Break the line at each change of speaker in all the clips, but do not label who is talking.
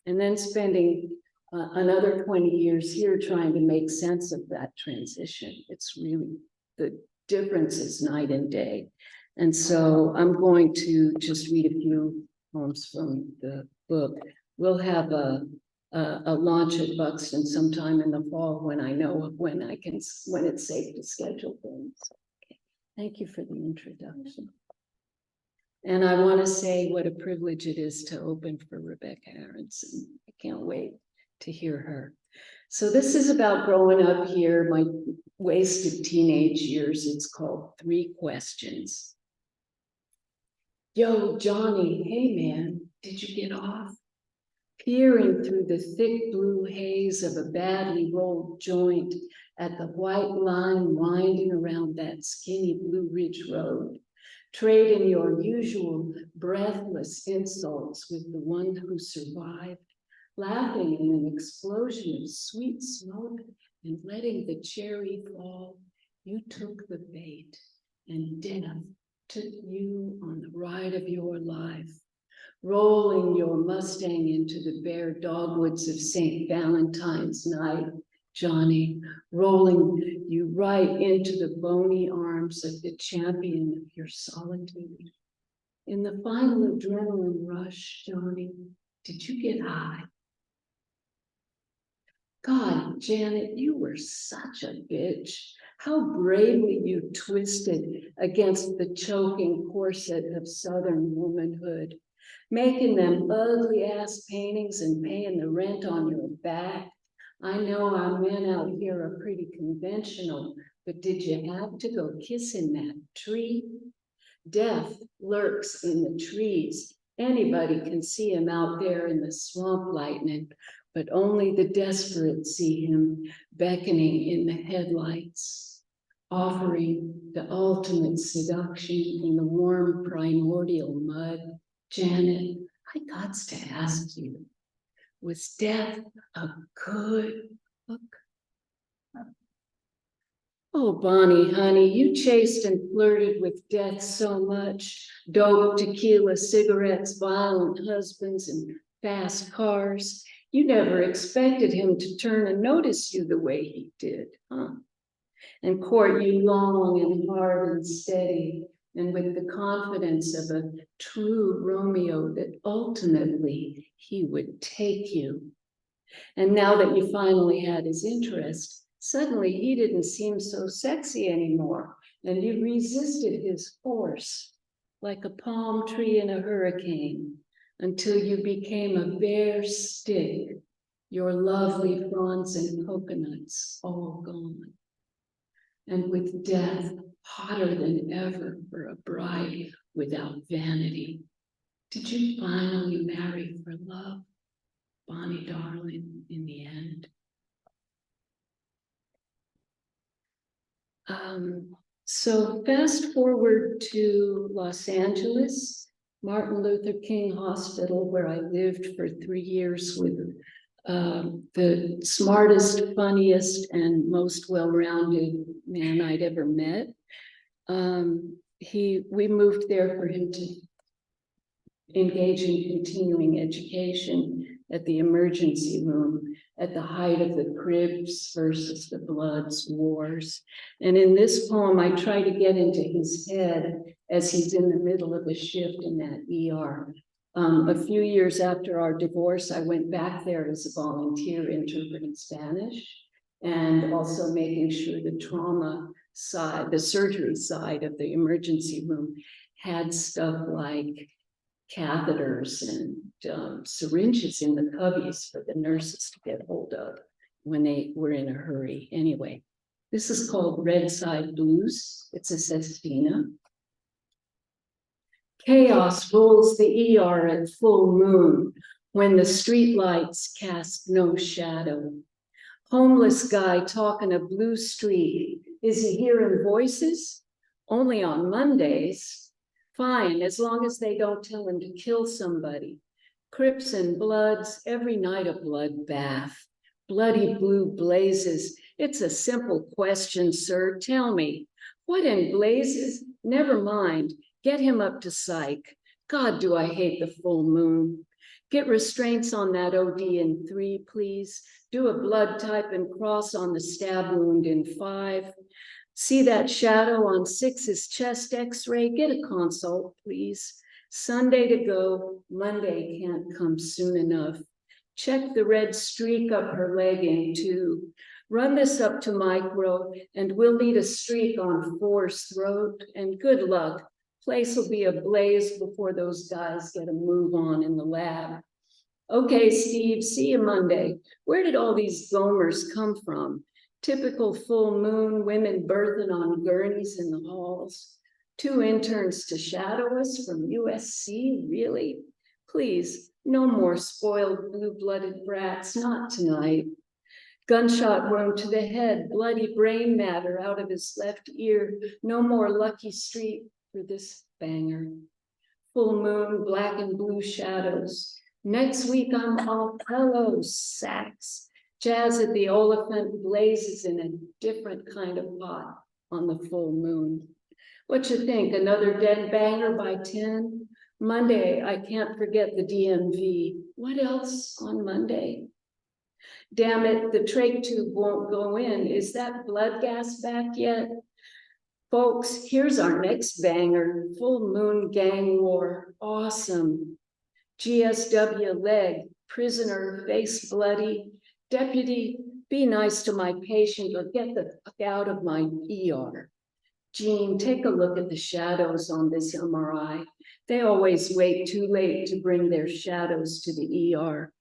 and then spending another 20 years here trying to make sense of that transition. It's really, the difference is night and day. And so I'm going to just read a few poems from the book. We'll have a launch at Buxton sometime in the fall when I know when it's safe to schedule things. Okay. Thank you for the introduction. And I want to say what a privilege it is to open for Rebecca Aronson. I can't wait to hear her. So this is about growing up here, my wasted teenage years. It's called 3 Questions. Yo, Johnny, hey man, did you get off? Peering through the thick blue haze of a badly rolled joint at the white line winding around that skinny Blue Ridge Road, trading your usual breathless insults with the one who survived, laughing in an explosion of sweet smoke and letting the cherry fall. You took the bait, and death took you on the ride of your life, rolling your Mustang into the bare dogwoods of St. Valentine's night, Johnny, rolling you right into the bony arms of the champion of your solitude. In the final adrenaline rush, Johnny, did you get high? God, Janet, you were such a bitch. How bravely you twisted against the choking corset of Southern womanhood, making them ugly ass paintings and paying the rent on your back. I know our men out here are pretty conventional, but did you have to go kissing that tree? Death lurks in the trees. Anybody can see him out there in the swamp lightning, but only the desperate see him beckoning in the headlights, offering the ultimate seduction in the warm primordial mud. Janet, I gots to ask you, was death a good book? Oh, Bonnie, honey, you chased and flirted with death so much. Dope, tequila, cigarettes, violent husbands, and fast cars. You never expected him to turn and notice you the way he did, huh? And court you long and hard and steady, and with the confidence of a true Romeo that ultimately he would take you. And now that you finally had his interest, suddenly he didn't seem so sexy anymore, and you resisted his force like a palm tree in a hurricane until you became a bare stick, your lovely fronds and coconuts all gone. And with death hotter than ever for a bride without vanity, did you finally marry for love, Bonnie darling, in the end? So fast forward to Los Angeles, Martin Luther King Hospital, where I lived for 3 years with the smartest, funniest, and most well-rounded man I'd ever met. We moved there for him to engage in continuing education at the emergency room at the height of the Cribs versus the Bloods wars. And in this poem, I try to get into his head as he's in the middle of a shift in that ER. A few years after our divorce, I went back there as a volunteer interpreting Spanish and also making sure the trauma side, the surgery side of the emergency room had stuff like catheters and syringes in the cubbies for the nurses to get hold of when they were in a hurry. Anyway, this is called Red Side Blues. It's a sestina. Chaos rolls the ER at full moon when the streetlights cast no shadow. Homeless guy talking a blue street. Is he hearing voices? Only on Mondays. Fine, as long as they don't tell him to kill somebody. Crips and Bloods, every night a bloodbath. Bloody blue blazes. It's a simple question, sir. Tell me, what in blazes? Never mind. Get him up to psych. God, do I hate the full moon. Get restraints on that OD in 3, please. Do a blood type and cross on the stab wound in 5. See that shadow on 6's chest x-ray? Get a consult, please. Sunday to go, Monday can't come soon enough. Check the red streak up her leg in 2. Run this up to micro, and we'll need a streak on 4's throat, and good luck. Place will be ablaze before those guys get a move on in the lab. Okay, Steve, see you Monday. Where did all these Gomers come from? Typical full moon, women birthing on gurneys in the halls. 2 interns to shadow us from USC, really? Please, no more spoiled blue-blooded brats, not tonight. Gunshot wound to the head, bloody brain matter out of his left ear. No more Lucky Street for this banger. Full moon, black and blue shadows. Next week I'm all hello sax. Jazz at the Oliphant blazes in a different kind of pot on the full moon. What you think, another dead banger by 10? Monday, I can't forget the DMV. What else on Monday? Damn it, the trach tube won't go in. Is that blood gas back yet? Folks, here's our next banger, full moon gang war, awesome. GSW leg, prisoner, face bloody. Deputy, be nice to my patient or get the fuck out of my ER. Jean, take a look at the shadows on this MRI. They always wait too late to bring their shadows to the ER.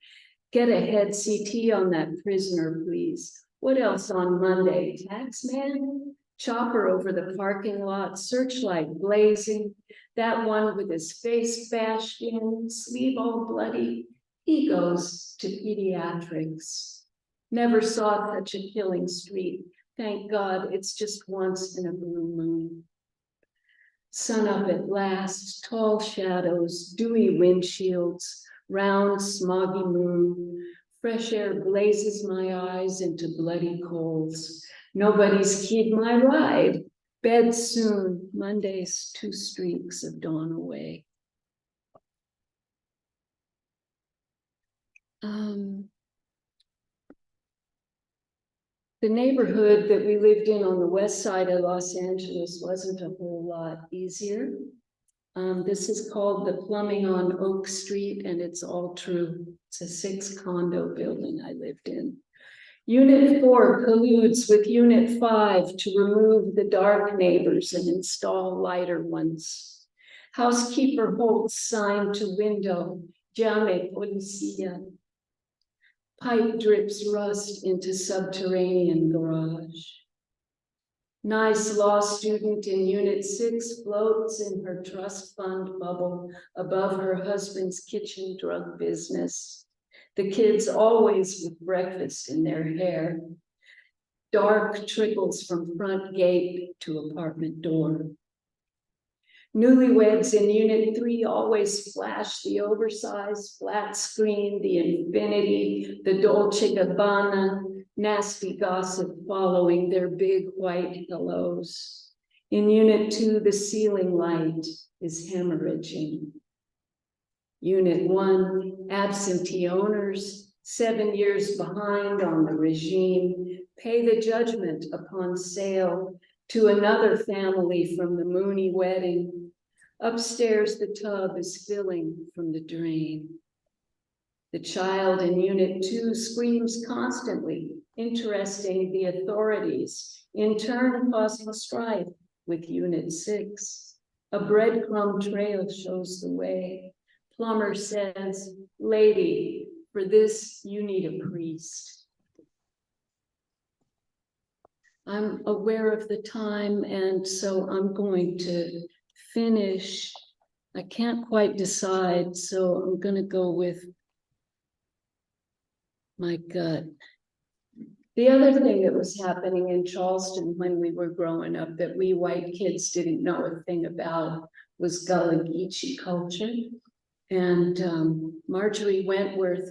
Get a head CT on that prisoner, please. What else on Monday? Taxman? Chopper over the parking lot, searchlight blazing. That one with his face bashed in, sleeve all bloody. He goes to pediatrics. Never saw such a killing street. Thank God it's just once in a blue moon. Sun up at last, tall shadows, dewy windshields, round smoggy moon. Fresh air blazes my eyes into bloody coals. Nobody's keyed my ride. Bed soon, Monday's 2 streaks of dawn away. The neighborhood that we lived in on the west side of Los Angeles wasn't a whole lot easier. This is called the Plumbing on Oak Street, and it's all true. It's a 6 condo building I lived in. Unit 4 colludes with Unit 5 to remove the dark neighbors and install lighter ones. Housekeeper holds sign to window, llame policía. Pipe drips rust into subterranean garage. Nice law student in Unit 6 floats in her trust fund bubble above her husband's kitchen drug business. The kids always with breakfast in their hair. Dark trickles from front gate to apartment door. Newlyweds in Unit 3 always flash the oversized flat screen, the infinity, the Dolce Gabbana, nasty gossip following their big white hellos. In Unit 2, the ceiling light is hemorrhaging. Unit 1, absentee owners, 7 years behind on the regime, pay the judgment upon sale to another family from the Mooney wedding. Upstairs, the tub is filling from the drain. The child in Unit 2 screams constantly, interesting the authorities, in turn causing strife with Unit 6. A breadcrumb trail shows the way. Plumber says, lady, for this you need a priest. I'm aware of the time, and so I'm going to finish. I can't quite decide, so I'm going to go with my gut. The other thing that was happening in Charleston when we were growing up that we white kids didn't know a thing about was Gullah Geechee culture. And Marjorie Wentworth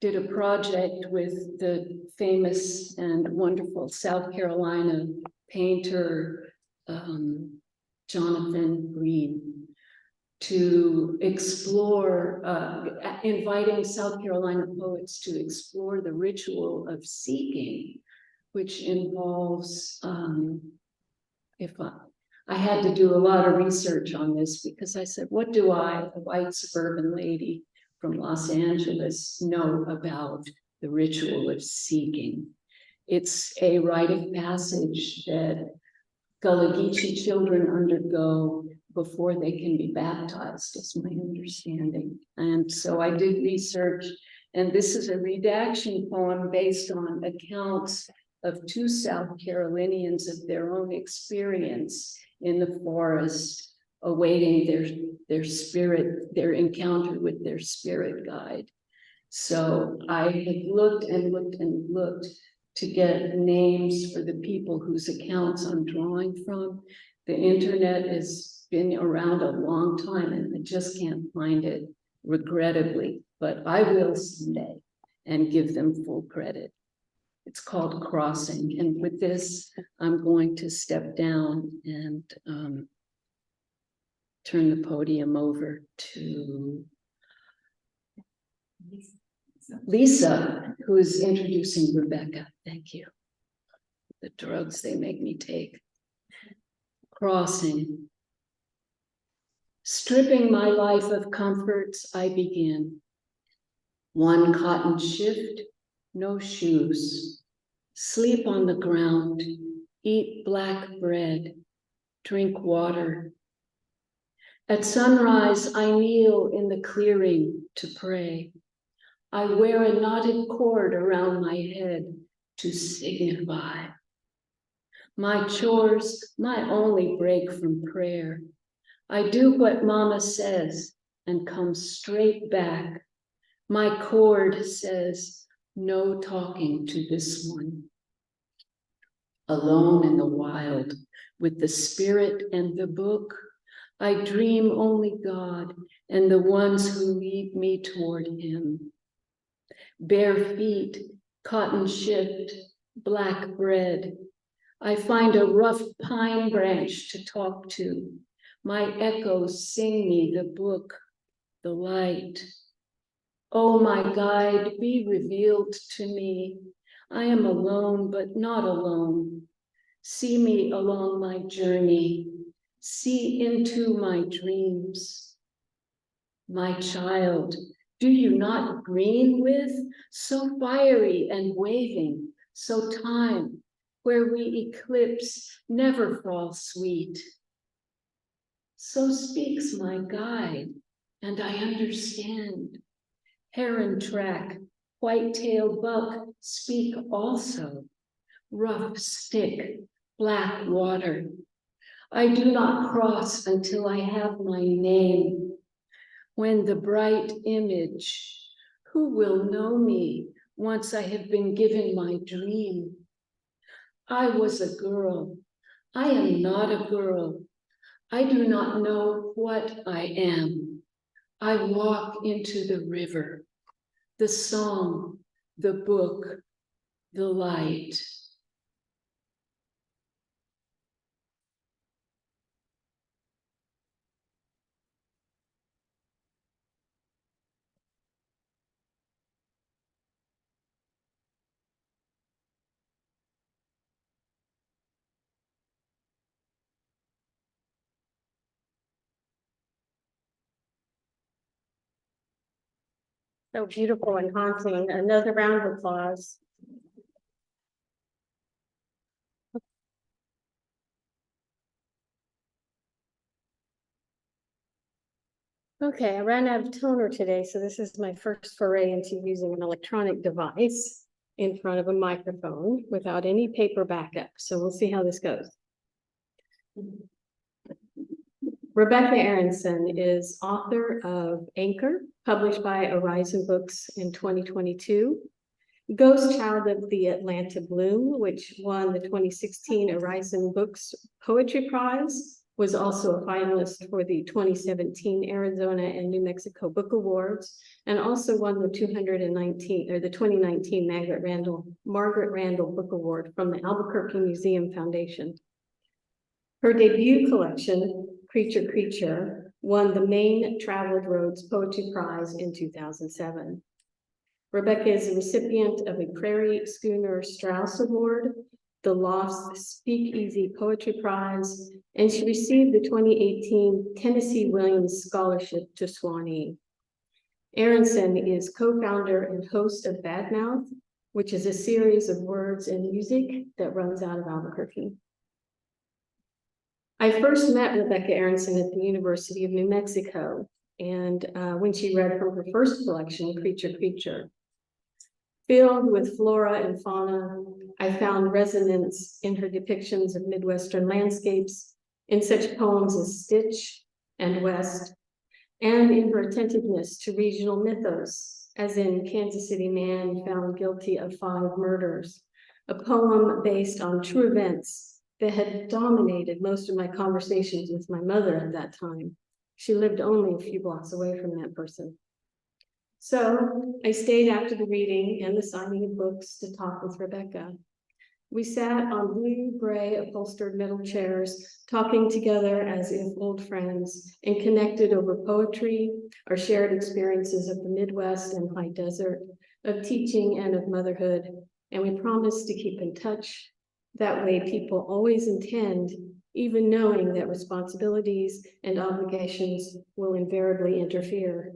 did a project with the famous and wonderful South Carolina painter, Jonathan Green. to explore, inviting South Carolina poets to explore the ritual of seeking, which involves, I had to do a lot of research on this because I said, what do I, a white suburban lady from Los Angeles, know about the ritual of seeking? It's a rite of passage that Gullah Geechee children undergo before they can be baptized, is my understanding. And so I did research, and this is a redaction poem based on accounts of two South Carolinians of their own experience in the forest, awaiting their spirit, their encounter with their spirit guide. So I had looked and looked and looked to get names for the people whose accounts I'm drawing from. The internet has been around a long time and I just can't find it, regrettably, but I will someday and give them full credit. It's called Crossing. And with this, I'm going to step down and turn the podium over to Lisa, who is introducing Rebecca. Thank you. The drugs they make me take. Crossing. Stripping my life of comforts, I begin. One cotton shift, no shoes. Sleep on the ground, eat black bread, drink water. At sunrise, I kneel in the clearing to pray. I wear a knotted cord around my head to signify. My chores, my only break from prayer. I do what Mama says and come straight back. My cord says, no talking to this one. Alone in the wild, with the spirit and the book, I dream only God and the ones who lead me toward him. Bare feet, cotton shift, black bread. I find a rough pine branch to talk to. My echoes sing me the book, the light. Oh, my guide, be revealed to me. I am alone, but not alone. See me along my journey. See into my dreams. My child, do you not green with? So fiery and waving, so time, where we eclipse never fall sweet. So speaks my guide, and I understand. Heron track, white-tailed buck speak also. Rough stick, black water. I do not cross until I have my name. When the bright image, who will know me once I have been given my dream? I was a girl. I am not a girl. I do not know what I am. I walk into the river, the song, the book, the light.
So beautiful and haunting. Another round of applause. Okay, I ran out of toner today, so this is my first foray into using an electronic device in front of a microphone without any paper backup. So we'll see how this goes. Rebecca Aronson is author of Anchor, published by Horizon Books in 2022. Ghost Child of the Atlanta Bloom, which won the 2016 Horizon Books Poetry Prize, was also a finalist for the 2017 Arizona and New Mexico Book Awards, and also won the 2019 Margaret Randall Book Award from the Albuquerque Museum Foundation. Her debut collection, Creature, won the Maine Traveled Roads Poetry Prize in 2007. Rebecca is a recipient of a Prairie Schooner Strauss Award, the Loft's Speakeasy Poetry Prize, and she received the 2018 Tennessee Williams Scholarship to Swanee. Aronson is co-founder and host of Badmouth, which is a series of words and music that runs out of Albuquerque. I first met Rebecca Aronson at the University of New Mexico, and when she read from her first collection, Creature. Filled with flora and fauna, I found resonance in her depictions of Midwestern landscapes in such poems as Stitch and West, and in her attentiveness to regional mythos, as in Kansas City Man Found Guilty of 5 Murders, a poem based on true events that had dominated most of my conversations with my mother at that time. She lived only a few blocks away from that person. So I stayed after the reading and the signing of books to talk with Rebecca. We sat on blue-gray upholstered metal chairs, talking together as if old friends, and connected over poetry, our shared experiences of the Midwest and high desert, of teaching and of motherhood, and we promised to keep in touch. That way people always intend, even knowing that responsibilities and obligations will invariably interfere.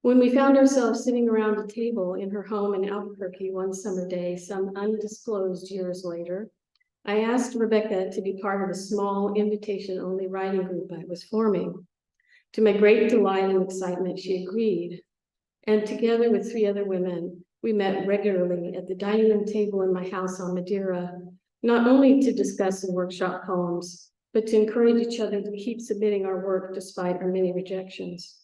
When we found ourselves sitting around a table in her home in Albuquerque one summer day, some undisclosed years later, I asked Rebecca to be part of a small invitation-only writing group I was forming. To my great delight and excitement, she agreed. And together with 3 other women, we met regularly at the dining room table in my house on Madeira, not only to discuss and workshop poems, but to encourage each other to keep submitting our work despite our many rejections.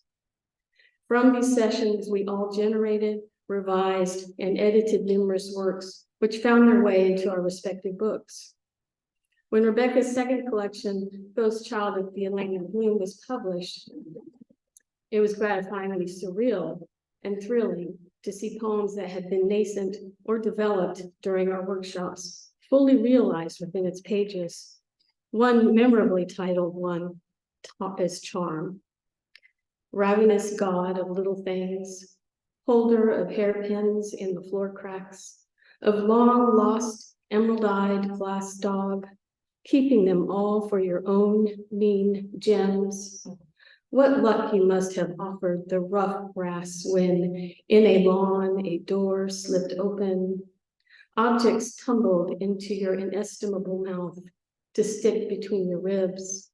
From these sessions, we all generated, revised, and edited numerous works, which found their way into our respective books. When Rebecca's second collection, Ghost Child of the Atlantic Bloom, was published, it was gratifyingly surreal and thrilling to see poems that had been nascent or developed during our workshops fully realized within its pages. One memorably titled one is Charm. Ravenous god of little things, holder of hairpins in the floor cracks, of long lost emerald-eyed glass dog, keeping them all for your own mean gems. What luck you must have offered the rough grass when, in a lawn, a door slipped open, objects tumbled into your inestimable mouth to stick between your ribs.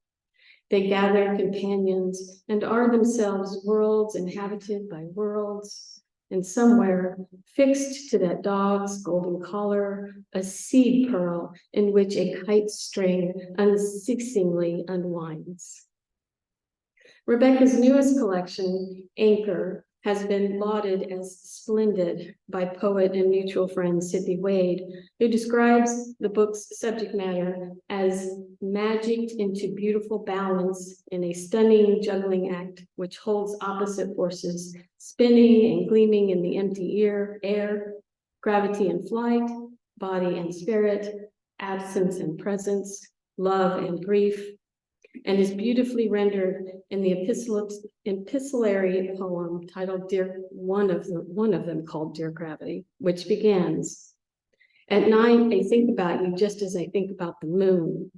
They gather companions and are themselves worlds inhabited by worlds, and somewhere, fixed to that dog's golden collar, a seed pearl in which a kite string unceasingly unwinds. Rebecca's newest collection, Anchor, has been lauded as splendid by poet and mutual friend Sidney Wade, who describes the book's subject matter as magicked into beautiful balance in a stunning juggling act which holds opposite forces spinning and gleaming in the empty air, gravity and flight, body and spirit, absence and presence, love and grief, and is beautifully rendered in the epistolary poem titled one of them called Dear Gravity, which begins, "At night, I think about you just as I think about the moon,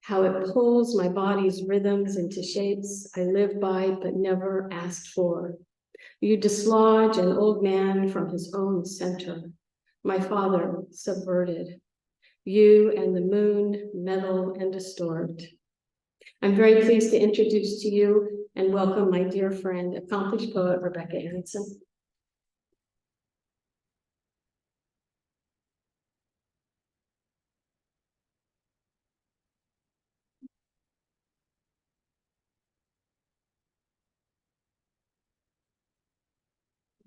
how it pulls my body's rhythms into shapes I live by but never asked for. You dislodge an old man from his own center, my father subverted. You and the moon meddle and distort. I'm very pleased to introduce to you and welcome my dear friend, accomplished poet Rebecca Aronson."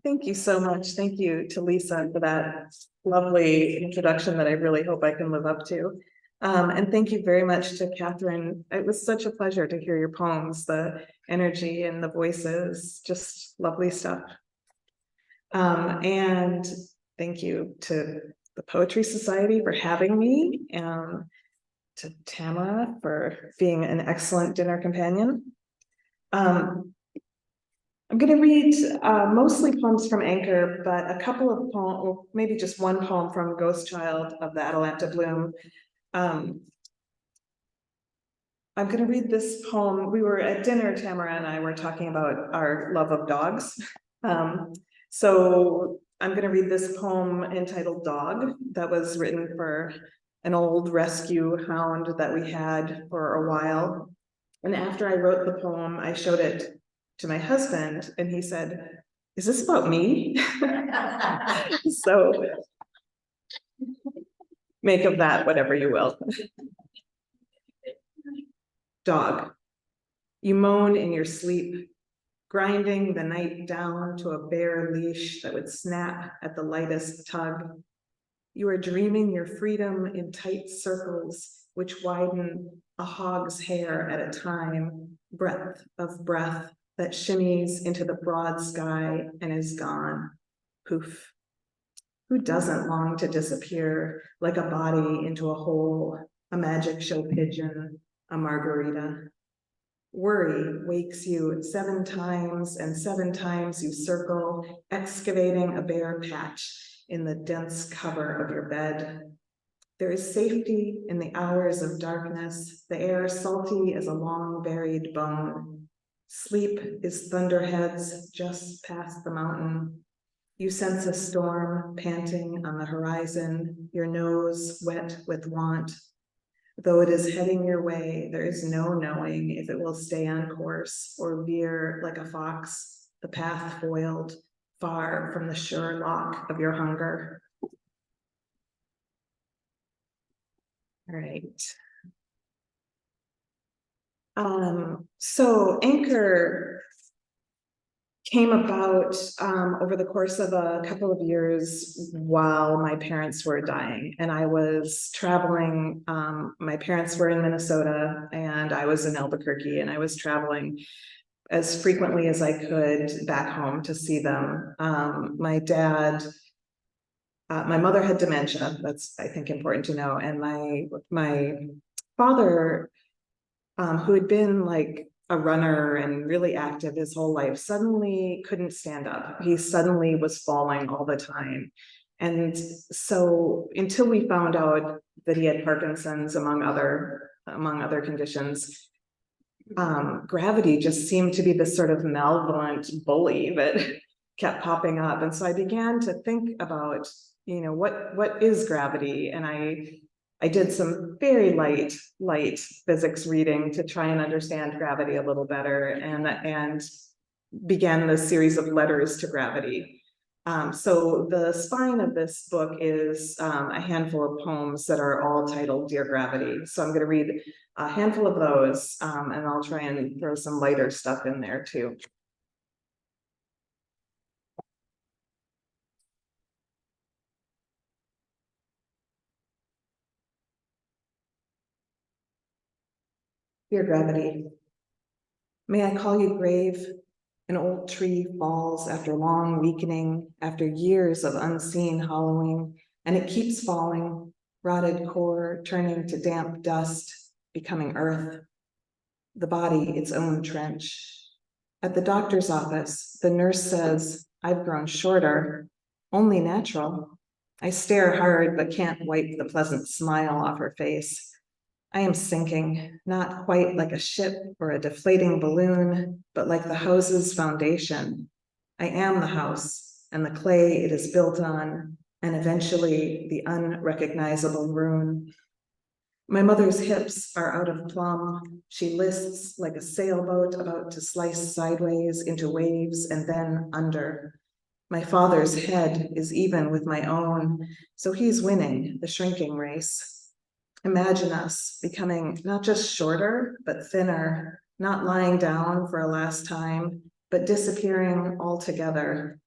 Thank you so much. Thank you to Lisa for that lovely introduction that I really hope I can live up to. And thank you very much to Katherine. It was such a pleasure to hear your poems, the energy and the voices, just lovely stuff. And thank you to the Poetry Society for having me, and to Tamara for being an excellent dinner companion. I'm going to read mostly poems from Anchor, but a couple of poems, or maybe just one poem from Ghost Child of the Atalanta Bloom. I'm going to read this poem. We were at dinner, Tamara and I were talking about our love of dogs. So I'm going to read this poem entitled Dog that was written for an old rescue hound that we had for a while. And after I wrote the poem, I showed it to my husband and he said, "Is this about me?" So make of that whatever you will. Dog, you moan in your sleep, grinding the night down to a bare leash that would snap at the lightest tug. You are dreaming your freedom in tight circles, which widen a hog's hair at a time, breadth of breath that shimmies into the broad sky and is gone. Poof. Who doesn't long to disappear like a body into a hole, a magic show pigeon, a margarita? Worry wakes you 7 times, and 7 times you circle, excavating a bare patch in the dense cover of your bed. There is safety in the hours of darkness, the air salty as a long buried bone. Sleep is thunderheads just past the mountain. You sense a storm panting on the horizon, your nose wet with want. Though it is heading your way, there is no knowing if it will stay on course or veer like a fox, the path foiled, far from the sure lock of your hunger. All right. So Anchor came about over the course of a couple of years while my parents were dying, and I was traveling. My parents were in Minnesota and I was in Albuquerque, and I was traveling as frequently as I could back home to see them. My mother had dementia. That's, I think, important to know. And my father, who had been like a runner and really active his whole life, suddenly couldn't stand up. He suddenly was falling all the time. And so until we found out that he had Parkinson's, among other conditions, gravity just seemed to be this sort of malevolent bully that kept popping up. And so I began to think about, what is gravity? And I did some very light physics reading to try and understand gravity a little better, and began this series of letters to gravity. So the spine of this book is a handful of poems that are all titled Dear Gravity. So I'm going to read a handful of those, and I'll try and throw some lighter stuff in there too. Dear Gravity, may I call you grave? An old tree falls after long weakening, after years of unseen hollowing, and it keeps falling, rotted core turning to damp dust, becoming earth. The body its own trench. At the doctor's office, the nurse says, "I've grown shorter, only natural." I stare hard, but can't wipe the pleasant smile off her face. I am sinking, not quite like a ship or a deflating balloon, but like the house's foundation. I am the house and the clay it is built on, and eventually the unrecognizable ruin. My mother's hips are out of plumb. She lists like a sailboat about to slice sideways into waves and then under. My father's head is even with my own, so he's winning the shrinking race. Imagine us becoming not just shorter, but thinner, not lying down for a last time, but disappearing altogether,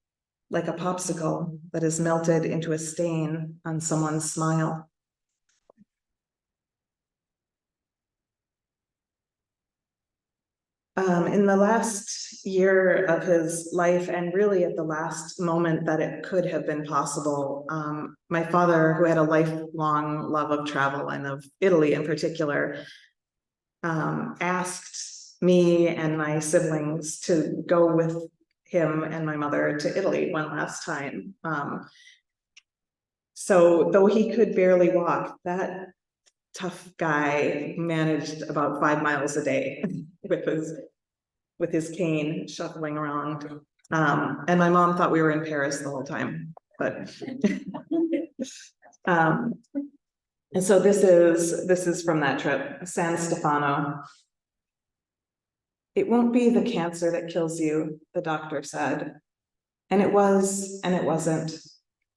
like a popsicle that is melted into a stain on someone's smile. In the last year of his life, and really at the last moment that it could have been possible, my father, who had a lifelong love of travel and of Italy in particular, asked me and my siblings to go with him and my mother to Italy one last time. So though he could barely walk, that tough guy managed about 5 miles a day with his cane shuffling around. And my mom thought we were in Paris the whole time, but and so this is from that trip, San Stefano. It won't be the cancer that kills you, the doctor said. And it was, and it wasn't.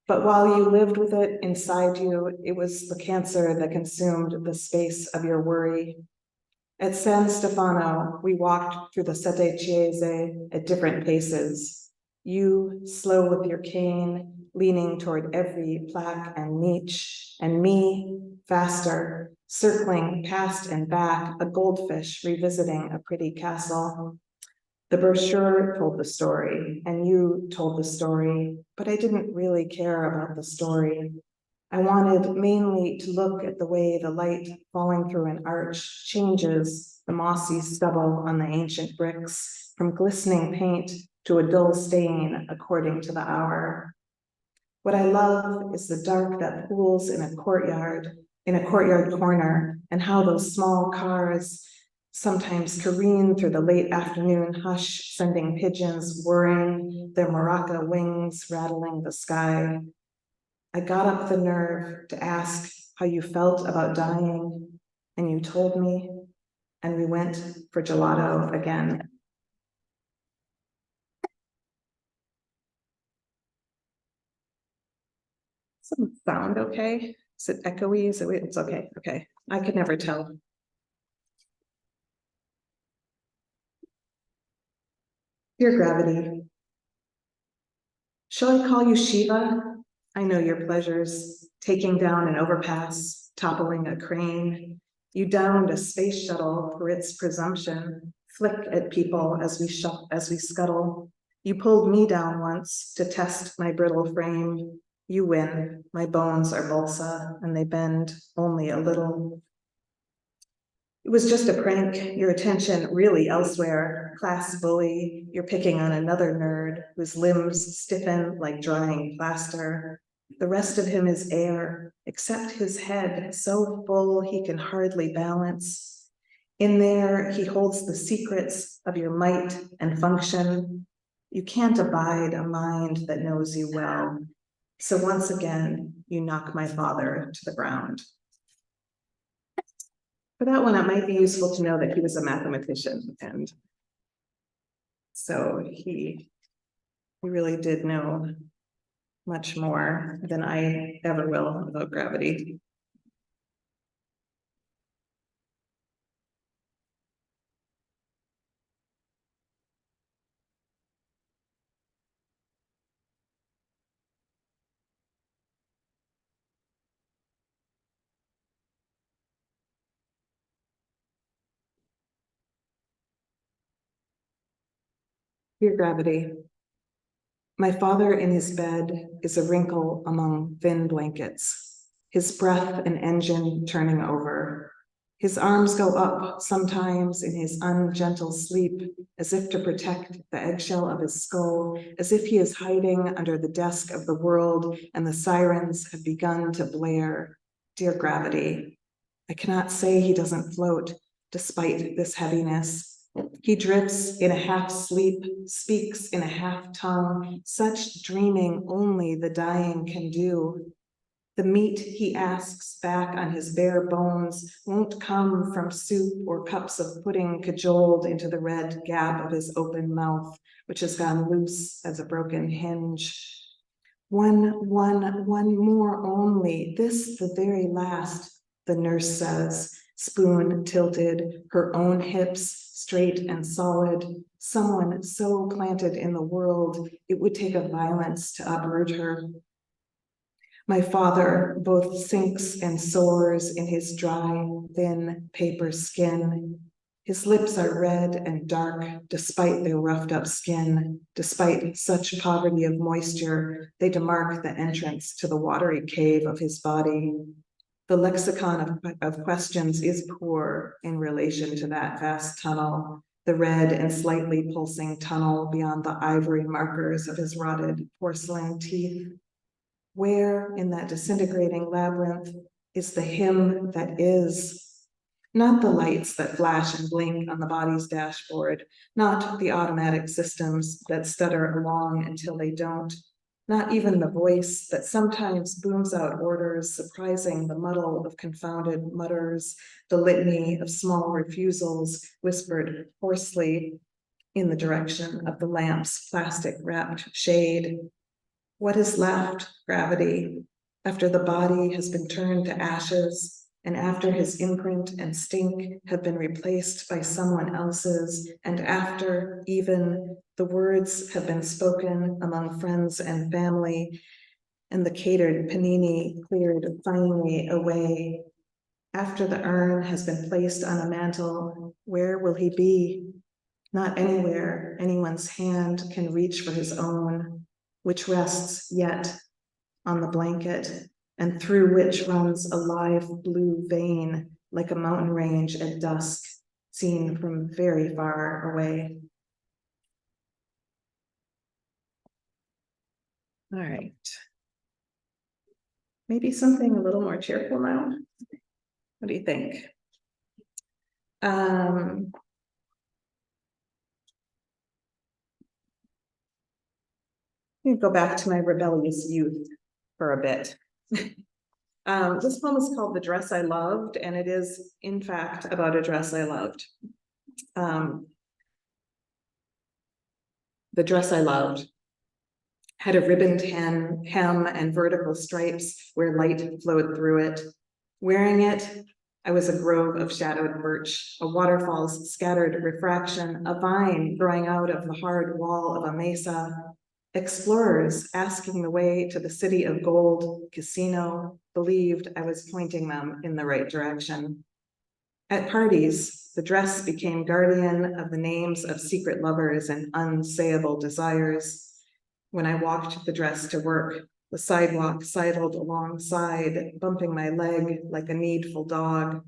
But while you lived with it inside you, it was the cancer that consumed the space of your worry. At San Stefano, we walked through the Sette Chiese at different paces. You, slow with your cane, leaning toward every plaque and niche, and me, faster, circling past and back, a goldfish revisiting a pretty castle. The brochure told the story, and you told the story, but I didn't really care about the story. I wanted mainly to look at the way the light falling through an arch changes the mossy stubble on the ancient bricks from glistening paint to a dull stain according to the hour. What I love is the dark that pools in a courtyard corner, and how those small cars sometimes careen through the late afternoon hush, sending pigeons whirring, their maraca wings rattling the sky. I got up the nerve to ask how you felt about dying, and you told me, and we went for gelato again. Does it sound okay? Is it echoey? It's okay. Okay. I could never tell. Dear Gravity, shall I call you Shiva? I know your pleasures, taking down an overpass, toppling a crane. You downed a space shuttle for its presumption, flick at people as we scuttle. You pulled me down once to test my brittle frame. You win, my bones are balsa, and they bend only a little. It was just a prank, your attention really elsewhere. Class bully, you're picking on another nerd whose limbs stiffen like drying plaster. The rest of him is air, except his head so full he can hardly balance. In there, he holds the secrets of your might and function. You can't abide a mind that knows you well. So once again, you knock my father to the ground. For that one, it might be useful to know that he was a mathematician, and so he really did know much more than I ever will about gravity. Dear Gravity, my father in his bed is a wrinkle among thin blankets, his breath an engine turning over. His arms go up sometimes in his ungentle sleep, as if to protect the eggshell of his skull, as if he is hiding under the desk of the world and the sirens have begun to blare. Dear Gravity, I cannot say he doesn't float, despite this heaviness. He drifts in a half sleep, speaks in a half tongue, such dreaming only the dying can do. The meat he asks back on his bare bones won't come from soup or cups of pudding cajoled into the red gap of his open mouth, which has gone loose as a broken hinge. One more only, this the very last, the nurse says, spoon tilted, her own hips straight and solid, someone so planted in the world, it would take a violence to uproot her. My father both sinks and soars in his dry, thin paper skin. His lips are red and dark despite their roughed up skin. Despite such poverty of moisture, they demark the entrance to the watery cave of his body. The lexicon of questions is poor in relation to that vast tunnel. the red and slightly pulsing tunnel beyond the ivory markers of his rotted porcelain teeth. Where in that disintegrating labyrinth is the him that is? Not the lights that flash and blink on the body's dashboard, not the automatic systems that stutter along until they don't, not even the voice that sometimes booms out orders, surprising the muddle of confounded mutters, the litany of small refusals whispered hoarsely in the direction of the lamp's plastic-wrapped shade. What is left, gravity, after the body has been turned to ashes, and after his imprint and stink have been replaced by someone else's, and after even the words have been spoken among friends and family, and the catered panini cleared finally away, after the urn has been placed on a mantle, where will he be? Not anywhere anyone's hand can reach for his own, which rests yet on the blanket, and through which runs a live blue vein like a mountain range at dusk, seen from very far away. All right. Maybe something a little more cheerful now. What do you think? Let me go back to my rebellious youth for a bit. This poem is called The Dress I Loved, and it is, in fact, about a dress I loved. The dress I loved had a ribboned hem and vertical stripes where light flowed through it. Wearing it, I was a grove of shadowed birch, a waterfall's scattered refraction, a vine growing out of the hard wall of a mesa. Explorers asking the way to the city of gold, casino, believed I was pointing them in the right direction. At parties, the dress became guardian of the names of secret lovers and unsayable desires. When I walked the dress to work, the sidewalk sidled alongside, bumping my leg like a needful dog.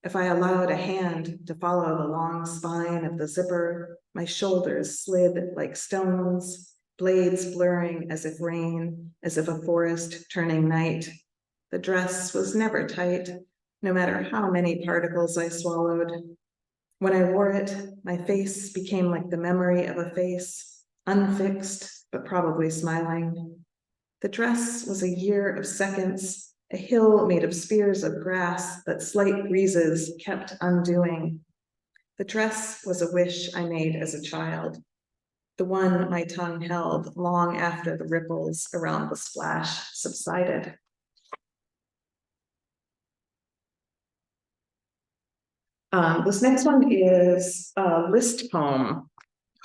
If I allowed a hand to follow the long spine of the zipper, my shoulders slid like stones, blades blurring as if rain, as if a forest turning night. The dress was never tight, no matter how many particles I swallowed. When I wore it, my face became like the memory of a face, unfixed, but probably smiling. The dress was a year of seconds, a hill made of spears of grass that slight breezes kept undoing. The dress was a wish I made as a child, the one my tongue held long after the ripples around the splash subsided. This next one is a list poem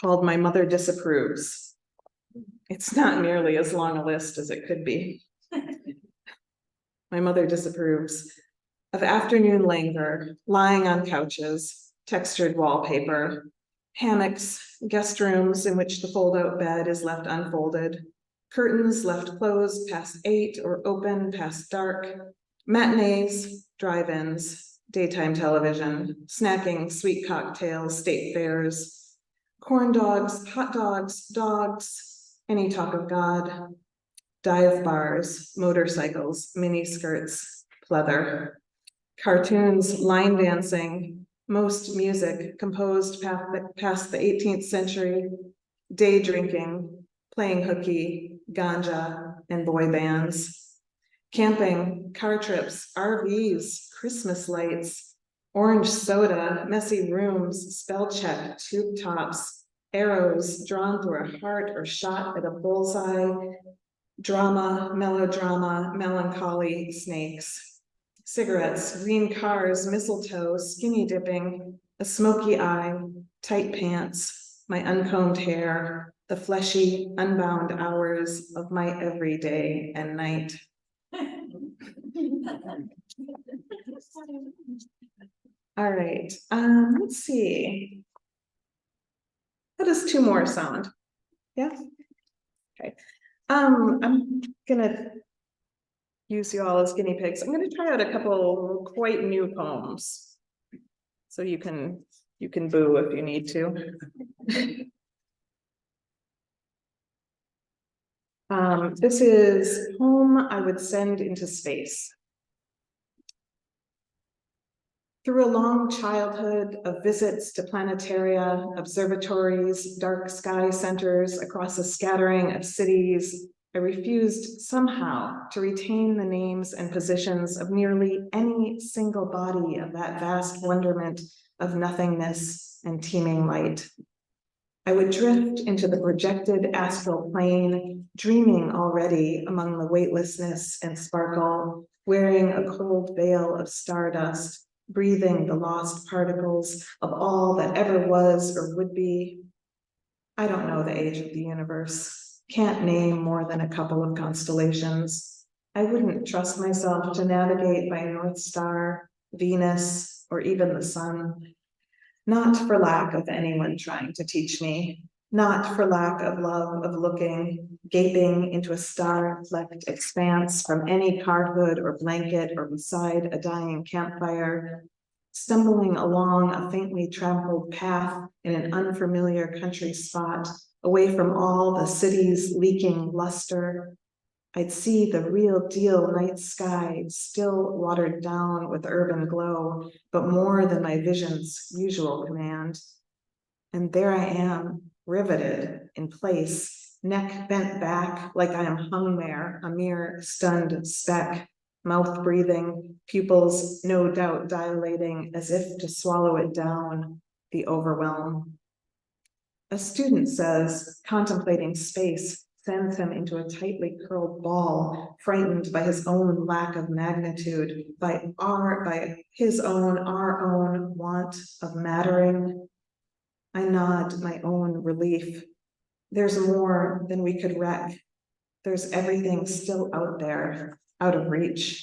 called My Mother Disapproves. It's not nearly as long a list as it could be. My mother disapproves of afternoon languor, lying on couches, textured wallpaper, hammocks, guest rooms in which the fold-out bed is left unfolded, curtains left closed past 8 or open past dark, matinees, drive-ins, daytime television, snacking, sweet cocktails, state fairs, corn dogs, hot dogs, dogs, any talk of God, dive bars, motorcycles, mini skirts, pleather, cartoons, line dancing, most music composed past the 18th century, day drinking, playing hooky, ganja, and boy bands, camping, car trips, RVs, Christmas lights, orange soda, messy rooms, spell check, tube tops, arrows drawn through a heart or shot at a bullseye, drama, melodrama, melancholy, snakes, cigarettes, green cars, mistletoe, skinny dipping, a smoky eye, tight pants, my uncombed hair, the fleshy, unbound hours of my everyday and night. All right, let's see. How does 2 more sound? Yeah? Okay. I'm gonna use you all as guinea pigs. I'm gonna try out a couple quite new poems so you can You can boo if you need to. This is Home I Would Send into Space. Through a long childhood of visits to planetaria, observatories, dark sky centers across a scattering of cities, I refused somehow to retain the names and positions of nearly any single body of that vast wonderment of nothingness and teeming light. I would drift into the projected astral plane, dreaming already among the weightlessness and sparkle, wearing a cold veil of stardust, breathing the lost particles of all that ever was or would be. I don't know the age of the universe, can't name more than a couple of constellations. I wouldn't trust myself to navigate by North Star, Venus, or even the sun. Not for lack of anyone trying to teach me, not for lack of love of looking, gaping into a star-flecked expanse from any car hood or blanket or beside a dying campfire, stumbling along a faintly trampled path in an unfamiliar country spot, away from all the city's leaking luster. I'd see the real deal night sky, still watered down with urban glow, but more than my vision's usual command. And there I am, riveted in place, neck bent back like I am hung there, a mere stunned speck, mouth breathing, pupils no doubt dilating as if to swallow it down, the overwhelm. A student says, contemplating space sends him into a tightly curled ball, frightened by his own lack of magnitude, by his own, our own want of mattering. I nod my own relief. There's more than we could wreck. There's everything still out there, out of reach.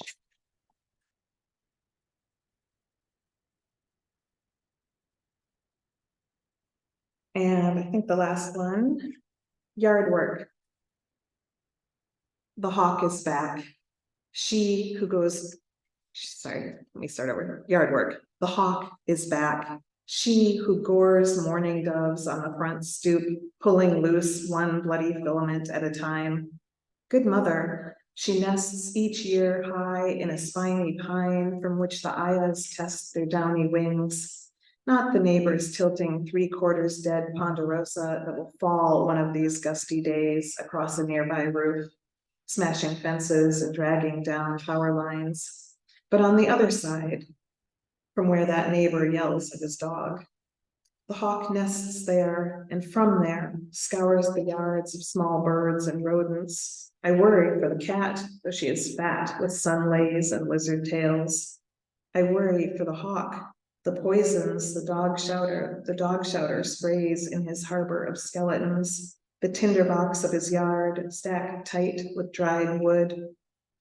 And I think the last one, yard work. The hawk is back. She who goes, sorry, let me start over. Yard work. The hawk is back. She who gores mourning doves on the front stoop, pulling loose one bloody filament at a time. Good mother, she nests each year high in a spiny pine from which the ayahs test their downy wings. Not the neighbor's tilting 3/4 dead ponderosa that will fall one of these gusty days across a nearby roof, smashing fences and dragging down power lines. But on the other side, from where that neighbor yells at his dog, the hawk nests there, and from there scours the yards of small birds and rodents. I worry for the cat, though she is fat with sunlays and lizard tails. I worry for the hawk, the poisons the dog shouter sprays in his harbor of skeletons, the tinderbox of his yard stacked tight with dried wood.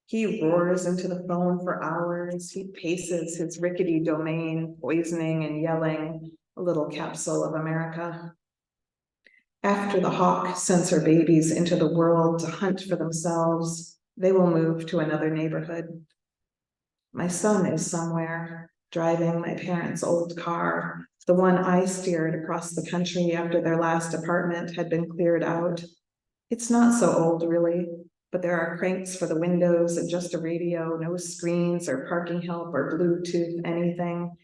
He roars into the phone for hours. He paces his rickety domain, poisoning and yelling, a little capsule of America. After the hawk sends her babies into the world to hunt for themselves, they will move to another neighborhood. My son is somewhere, driving my parents' old car, the one I steered across the country after their last apartment had been cleared out. It's not so old, really, but there are cranks for the windows and just a radio, no screens or parking help or Bluetooth anything,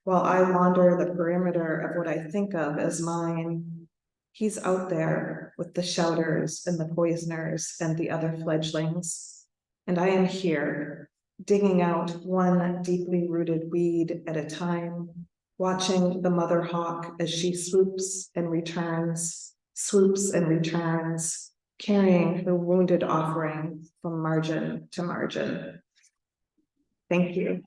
while I wander the perimeter of what I think of as mine. He's out there with the shouters and the poisoners and the other fledglings, and I am here, digging out one deeply rooted weed at a time, watching the mother hawk as she swoops and returns, carrying her wounded offering from margin to margin. Thank you.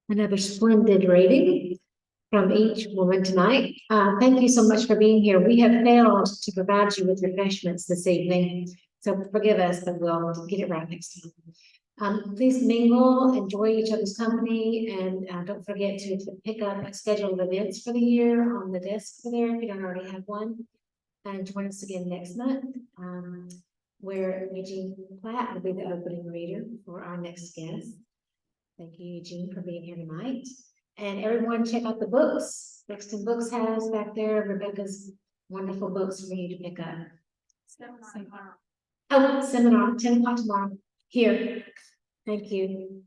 Another splendid reading from each woman tonight. Thank you so much for being here. We have failed to provide you with refreshments this evening, so forgive us, but we'll get it right next Please mingle, enjoy each other's company, and don't forget to pick up scheduled events for the year on the desk there if you don't already have one. And join us again next month, where Eugene Platt will be the opening reader for our next guest. Thank you, Eugene, for being here tonight. And everyone, check out the books. Brixton Books has back there Rebecca's wonderful books for you to pick up. Oh, seminar, 10 o'clock tomorrow, here. Thank you.